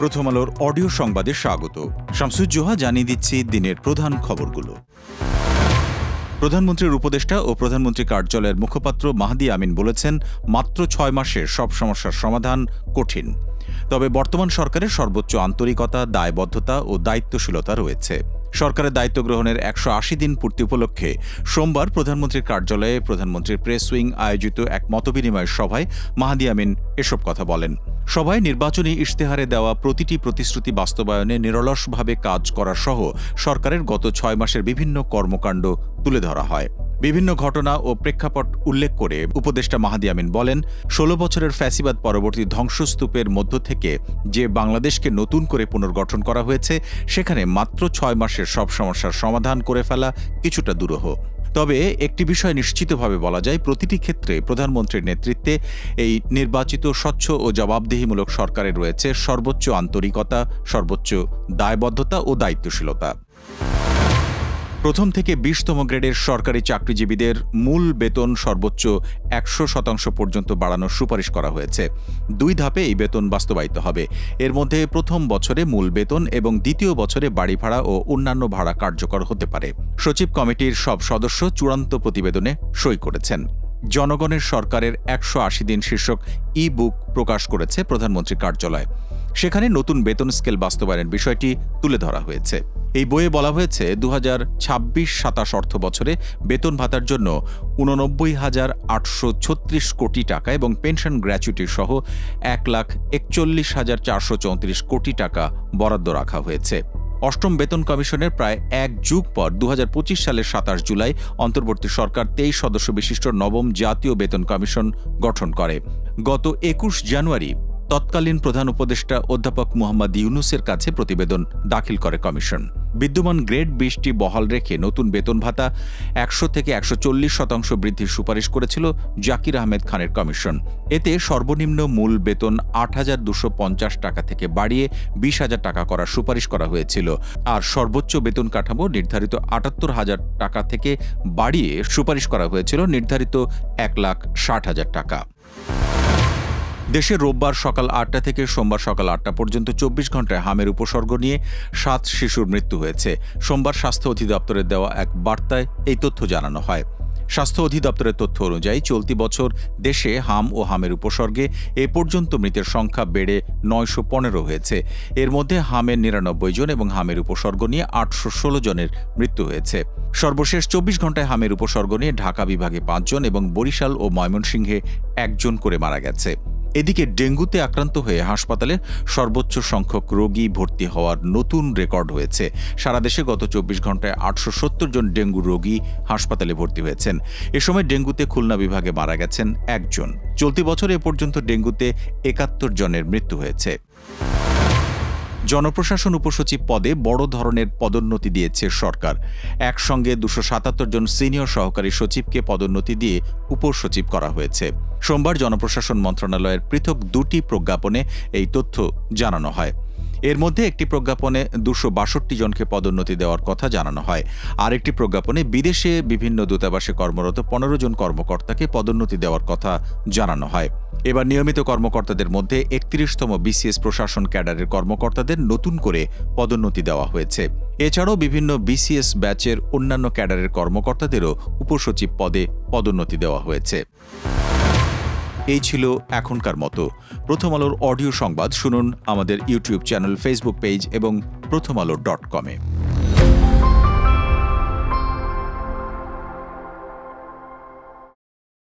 প্রথম আলোর অডিও সংবাদে স্বাগত। শামসুজ্জোহা জানিয়ে দিচ্ছি দিনের প্রধান খবরগুলো। প্রধানমন্ত্রীর উপদেষ্টা ও প্রধানমন্ত্রী কার্যালয়ের মুখপাত্র মাহদি আমিন বলেছেন, মাত্র ৬ মাসে সব সমস্যার সমাধান কঠিন। তবে বর্তমান সরকারের সর্বোচ্চ আন্তরিকতা, দায়বদ্ধতা ও দায়িত্বশীলতা রয়েছে। সরকারের দায়িত্ব গ্রহণের ১৮০ দিন পূর্তি উপলক্ষে সোমবার প্রধানমন্ত্রীর কার্যালয়ে প্রধানমন্ত্রীর প্রেস উইং আয়োজিত এক মতবিনিময় সভায় মাহদি আমিন এসব কথা বলেন। সভায় নির্বাচনী ইশতেহারে দেওয়া প্রতিটি প্রতিশ্রুতি বাস্তবায়নে নিরলসভাবে কাজ করা সহ সরকারের গত ৬ মাসের বিভিন্ন কর্মকাণ্ড তুলে ধরা হয়। বিভিন্ন ঘটনা ও প্রেক্ষাপট উল্লেখ করে উপদেষ্টা মাহদি আমিন বলেন, ১৬ বছরের ফ্যাসিবাদ পরবর্তী ধ্বংসস্তূপের মধ্য থেকে যে বাংলাদেশকে নতুন করে পুনর্গঠন করা হয়েছে, সেখানে মাত্র ৬ মাসের সব সমস্যার সমাধান করে ফেলা কিছুটা দুরূহ। তবে একটি বিষয় নিশ্চিতভাবে বলা যায়, প্রতিটি ক্ষেত্রে প্রধানমন্ত্রীর নেতৃত্বে এই নির্বাচিত স্বচ্ছ ও জবাবদিহিমূলক সরকারে রয়েছে সর্বোচ্চ আন্তরিকতা, সর্বোচ্চ দায়বদ্ধতা ও দায়িত্বশীলতা। প্রথম থেকে ২০তম গ্রেডের সরকারি চাকরিজীবীদের মূল বেতন সর্বোচ্চ ১০০% পর্যন্ত বাড়ানোর সুপারিশ করা হয়েছে। ২ ধাপে এই বেতন বাস্তবায়িত হবে। এর মধ্যে প্রথম বছরে মূল বেতন এবং দ্বিতীয় বছরে বাড়ি ভাড়া ও অন্যান্য ভাড়া কার্যকর হতে পারে। সচিব কমিটির সব সদস্য চূড়ান্ত প্রতিবেদনে সই করেছেন। জনগণের সরকারের ১৮০ দিন শীর্ষক ই-বুক প্রকাশ করেছে প্রধানমন্ত্রী কার্যালয়। সেখানে নতুন বেতন স্কেল বাস্তবায়নের বিষয়টি তুলে ধরা হয়েছে। এই বইয়ে বলা হয়েছে, ২০২৬-২৭ অর্থ বছরে বেতন ভাতার জন্য ৮৯,৮৩৬ কোটি টাকা এবং পেনশন গ্র্যাচুইটি সহ ১,৪১,৪৩৪ কোটি টাকা বরাদ্দ রাখা হয়েছে। অষ্টম বেতন কমিশনের প্রায় এক যুগ পর ২০২৫ সালের ২৭ জুলাই অন্তর্বর্তী সরকার ২৩ সদস্য বিশিষ্ট নবম জাতীয় বেতন কমিশন গঠন করে। গত ২১ জানুয়ারি তৎকালীন প্রধান উপদেষ্টা অধ্যাপক মোহাম্মদ ইউনূসের কাছে প্রতিবেদন দাখিল করে কমিশন। বিদ্যমান গ্রেড ২০টি বহাল রেখে নতুন বেতন ভাতা ১০০ থেকে ১৪০% বৃদ্ধির সুপারিশ করেছিল জাকির আহমেদ খানের কমিশন। এতে সর্বনিম্ন মূল বেতন ৮,২৫০ টাকা থেকে বাড়িয়ে ২০,০০০ টাকা করার সুপারিশ করা হয়েছিল, আর সর্বোচ্চ বেতন কাঠামো নির্ধারিত ৭৮,০০০ টাকা থেকে বাড়িয়ে সুপারিশ করা হয়েছিল নির্ধারিত ১,৬০,০০০ টাকা। দেশে রোববার সকাল ৮টা থেকে সোমবার সকাল ৮টা পর্যন্ত ২৪ ঘণ্টায় হামের উপসর্গ নিয়ে ৭ শিশুর মৃত্যু হয়েছে। সোমবার স্বাস্থ্য অধিদপ্তরের দেওয়া এক বার্তায় এই তথ্য জানানো হয়। স্বাস্থ্য অধিদপ্তরের তথ্য অনুযায়ী চলতি বছর দেশে হাম ও হামের উপসর্গে এ পর্যন্ত মৃতের সংখ্যা বেড়ে ৯১৫ হয়েছে। এর মধ্যে হামের ৯৯ জন এবং হামের উপসর্গ নিয়ে ৮১৬ জনের মৃত্যু হয়েছে। সর্বশেষ ২৪ ঘণ্টায় হামের উপসর্গ নিয়ে ঢাকা বিভাগে ৫ জন এবং বরিশাল ও ময়মনসিংহে ১ জন করে মারা গেছে। এদিকে ডেঙ্গুতে আক্রান্ত হয়ে হাসপাতালে সর্বোচ্চ সংখ্যক রোগী ভর্তি হওয়ার নতুন রেকর্ড হয়েছে। সারা দেশে গত ২৪ ঘণ্টায় ৮৭০ জন ডেঙ্গু রোগী হাসপাতালে ভর্তি হয়েছেন। এ সময় ডেঙ্গুতে খুলনা বিভাগে মারা গেছেন ১ জন। চলতি বছর এ পর্যন্ত ডেঙ্গুতে ৭১ জনের মৃত্যু হয়েছে। জনপ্রশাসন উপসচিব পদে বড় ধরনের পদোন্নতি দিয়েছে সরকার। একসঙ্গে ২৭৭ জন সিনিয়র সহকারী সচিবকে পদোন্নতি দিয়ে উপসচিব করা হয়েছে। সোমবার জনপ্রশাসন মন্ত্রণালয়ের পৃথক ২টি প্রজ্ঞাপনে এই তথ্য জানানো হয়। এর মধ্যে একটি প্রজ্ঞাপনে ২৬২ জনকে পদোন্নতি দেওয়ার কথা জানানো হয়। আরেকটি প্রজ্ঞাপনে বিদেশে বিভিন্ন দূতাবাসে কর্মরত ১৫ জন কর্মকর্তাকে পদোন্নতি দেওয়ার কথা জানানো হয়। এবার নিয়মিত কর্মকর্তাদের মধ্যে ৩১তম বিসিএস প্রশাসন ক্যাডারের কর্মকর্তাদের নতুন করে পদোন্নতি দেওয়া হয়েছে। এছাড়াও বিভিন্ন বিসিএস ব্যাচের অন্যান্য ক্যাডারের কর্মকর্তাদেরও উপসচিব পদে পদোন্নতি দেওয়া হয়েছে। এই ছিল এখনকার মতো। প্রথম আলোর অডিও সংবাদ শুনুন আমাদের ইউটিউব চ্যানেল, ফেসবুক পেজ এবং প্রথমআলো.com-এ।